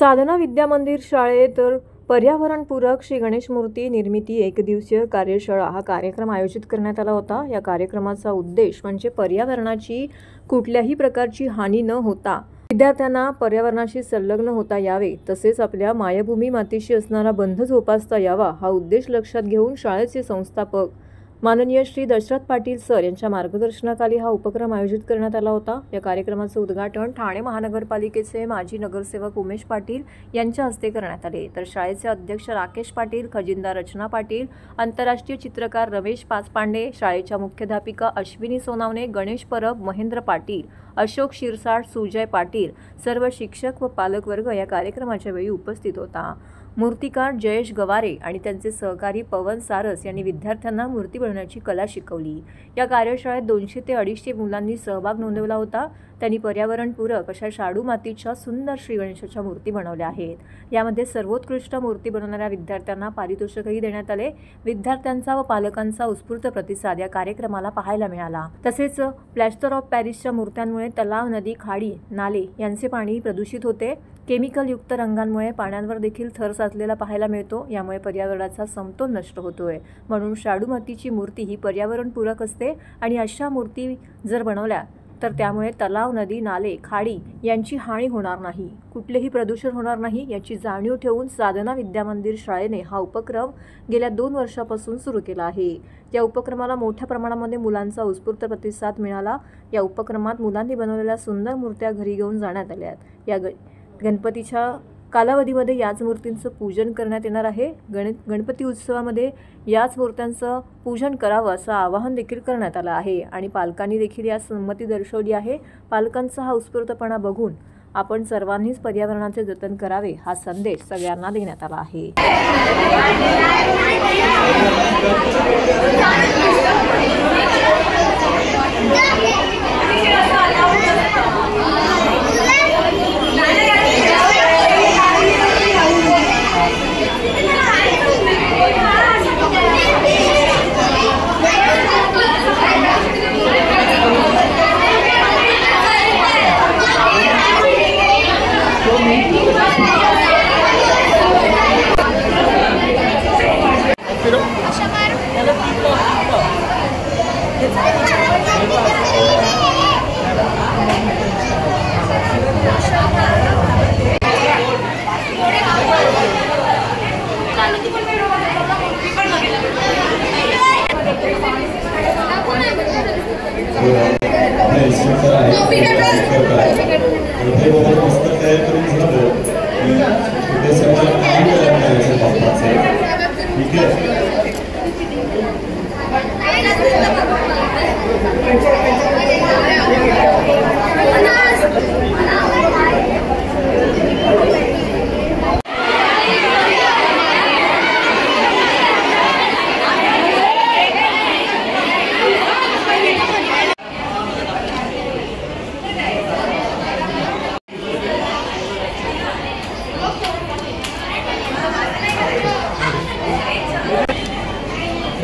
साधना विद्या मंदिर शाळेत पर्यावरणपूरक श्री गणेश मूर्ती निर्मिती एकदिवसीय कार्यशाळा हा कार्यक्रम आयोजित करण्यात आला होता। या कार्यक्रमाचा उद्देश म्हणजे पर्यावरणाची कुठल्याही प्रकारची हानी न होता विद्यार्थ्यांना पर्यावरणाशी संलग्न होता यावे, तसेच आपल्या मायभूमी मातीशी असणारा बंध जोपासता यावा हा उद्देश लक्षात घेऊन शाळेचे संस्थापक माननीय श्री दशरथ पाटील सर यांच्या मार्गदर्शनाखाली हा उपक्रम आयोजित करण्यात आला होता। या कार्यक्रमाचे उद्घाटन ठाणे महानगरपालिकेचे माजी नगरसेवक उमेश पाटील यांच्या हस्ते करण्यात आले, तर शाळेचे अध्यक्ष राकेश पाटील, खजिनदार रचना पाटील, आंतरराष्ट्रीय चित्रकार रमेश पाचपांडे, शाळेच्या मुख्याध्यापिका अश्विनी सोनावणे, गणेश परब, महेंद्र पाटील, अशोक शिरसाट, सुजय पाटील, सर्व शिक्षक व पालक वर्ग या कार्यक्रमाच्या वेळी उपस्थित होता। मूर्तिकार जयेश गवारे आणि त्यांचे सहकारी पवन सारस यांनी विद्यार्थ्यांना मूर्ती बनवण्याची कला शिकवली। या कार्यशाळेत 200 ते 250 मुलांनी सहभाग नोंदवला होता। त्यांनी पर्यावरणपूरक अशा शाडू मातीच्या सुंदर श्री गणेशाच्या मूर्ती बनवल्या आहेत। यामध्ये सर्वोत्कृष्ट मूर्ती बनवणाऱ्या विद्यार्थ्यांना पारितोषिकही देण्यात आले। विद्यार्थ्यांचा व पालकांचा उत्स्फूर्त प्रतिसाद या कार्यक्रमाला पाहायला मिळाला। तसेच प्लॅस्टर ऑफ पॅरिसच्या मूर्त्यांमुळे तलाव, नदी, खाडी, नाले यांचे पाणी प्रदूषित होते। केमिकल युक्त रंगांमुळे पाण्यावर देखील थर साचलेला पाहायला मिळतो। यामुळे पर्यावरणाचा समतोल नष्ट होतोय। म्हणून शाडू मातीची मूर्ती ही पर्यावरणपूरक असते आणि अशा मूर्ती जर बनवल्या तर त्यामुळे तलाव, नदी, नाले, खाडी यांची हानी होणार नाही, कुठलेही प्रदूषण होणार नाही याची जाणीव ठेवून साधना विद्या मंदिर शाळेने हा उपक्रम गेल्या 2 वर्षापासून सुरू केला आहे। या उपक्रमाला मोठ्या प्रमाणामध्ये मुलांचा उत्स्फूर्त प्रतिसाद मिळाला। या उपक्रमात मुलांनी बनवलेल्या सुंदर मूर्त्या घरी घेऊन जाण्यात आल्यात। या गणपतीच्या कालावधीमध्ये याच मूर्तींचं पूजन करण्यात येणार आहे। गणपती उत्सवामध्ये याच मूर्त्यांचं पूजन करावं असं आवाहन देखील करण्यात आलं आहे आणि पालकांनी देखील यास संमती दर्शवली आहे। पालकांचा हा उत्स्फूर्तपणा बघून आपण सर्वांनीच पर्यावरणाचे जतन करावे हा संदेश सगळ्यांना देण्यात आला आहे।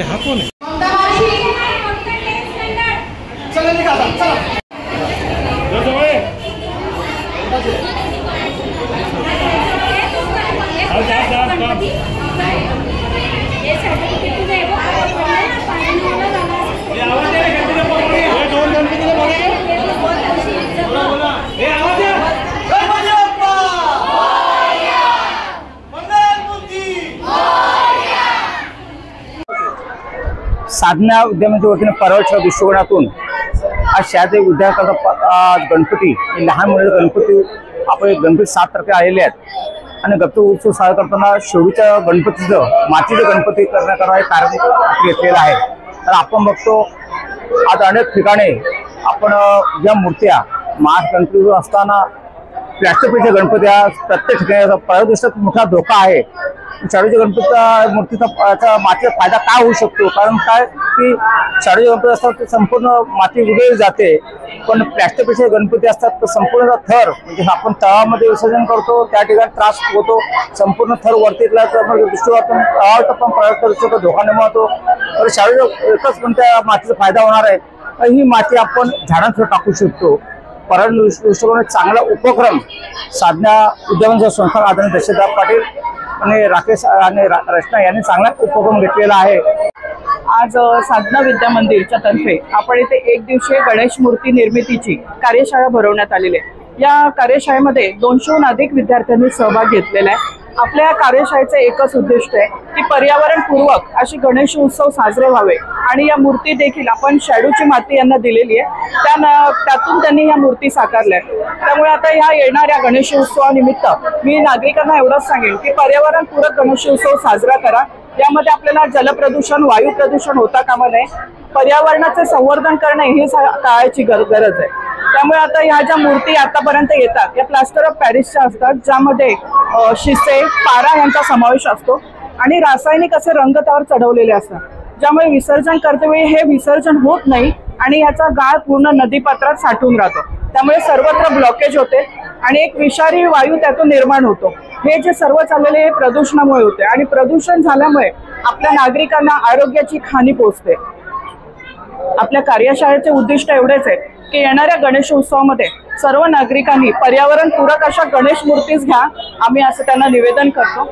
हा कोण आहे? साधना विद्यामंदिर वतीने परवाच्या दृष्टिकोनातून आज शाळेतील विद्यार्थ्यांचा गणपती लहान मुलांचे गणपती आपण गणपती 7 तारखेला आलेले आहेत आणि गणपती उत्सव साजरा करताना शेवटच्या गणपतीचं मातीचे गणपती करण्याकरता एक कार्यक्रम घेतलेला आहे। तर आपण बघतो आज अनेक ठिकाणी आपण ज्या मूर्त्या महाराष्ट्र गणपती असताना प्लॅस्टिकच्या गणपत्या प्रत्येक ठिकाणी पर्यावरणाचा मोठा धोका आहे। शाडूच्या गणपतीचा मूर्तीचा मातीचा फायदा काय होऊ शकतो, कारण काय की शाडूचे गणपती असतात ते संपूर्ण माती उडवली जाते, पण प्लॅस्टिकचे गणपती असतात तर संपूर्ण थर म्हणजे आपण तळामध्ये विसर्जन करतो त्या ठिकाणी त्रास होतो, संपूर्ण थर वरती दृष्टीवातून तळावर पण पर्यावरणाचा धोका निर्माण होतो। तर शाडूच्या एकच पण त्या मातीचा फायदा होणार आहे, ही माती आपण झाडांवर टाकू शकतो। पर्यावरण दृष्टिकोन चांगला उपक्रम साधना उद्यानाचा संस्थान आदरणीय दशरथ पाटील आणि राकेश आणि रचना यांनी चांगला उपक्रम घेतलेला आहे। आज साधना विद्या मंदिरच्या तर्फे आपण इथे एक दिवसीय गणेश मूर्ती निर्मितीची कार्यशाळा भरवण्यात आलेली आहे। या कार्यशाळेमध्ये 200हून अधिक विद्यार्थ्यांनी सहभाग घेतलेला आहे। आपल्या कार्यशाळेचे एकच उद्दिष्ट आहे की पर्यावरणपूर्वक अशी गणेश उत्सव साजरे व्हावे आणि या मूर्ती देखील आपण शाडूची माती यांना दिलेली आहे, त्यातून त्यांनी ह्या मूर्ती साकारल्या आहेत। त्यामुळे आता ह्या येणाऱ्या गणेश उत्सवानिमित्त मी नागरिकांना एवढंच सांगेन की पर्यावरणपूरक गणेश उत्सव साजरा करा। यामध्ये आपल्याला जलप्रदूषण, वायू प्रदूषण होता कामा नये। पर्यावरणाचे संवर्धन करणे ही काळाची गरज आहे। त्यामुळे आता ह्या ज्या मूर्ती आतापर्यंत येतात या प्लास्टर ऑफ पॅरिसच्या असतात, ज्यामध्ये शिसे, पारा यांचा समावेश असतो आणि रासायनिक असे रंग त्यावर चढवलेले असतात, ज्यामुळे विसर्जन करतेवेळी हे विसर्जन होत नाही आणि याचा गाळ पूर्ण नदीपात्रात साठून राहतो। त्यामुळे सर्वत्र ब्लॉकेज होते आणि एक विषारी वायू त्यातून निर्माण होतो। हे जे सर्व चाललेले हे प्रदूषणामुळे होते आणि प्रदूषण झाल्यामुळे आपल्या नागरिकांना आरोग्याची हानी पोहोचते। आपल्या कार्यशाळेचे उद्दिष्ट एवढेच आहे की येणाऱ्या गणेश उत्सवामध्ये सर्व नागरिकांनी पर्यावरणपूरक अशा गणेश मूर्तीच घ्या, आम्ही असं त्यांना निवेदन करतो।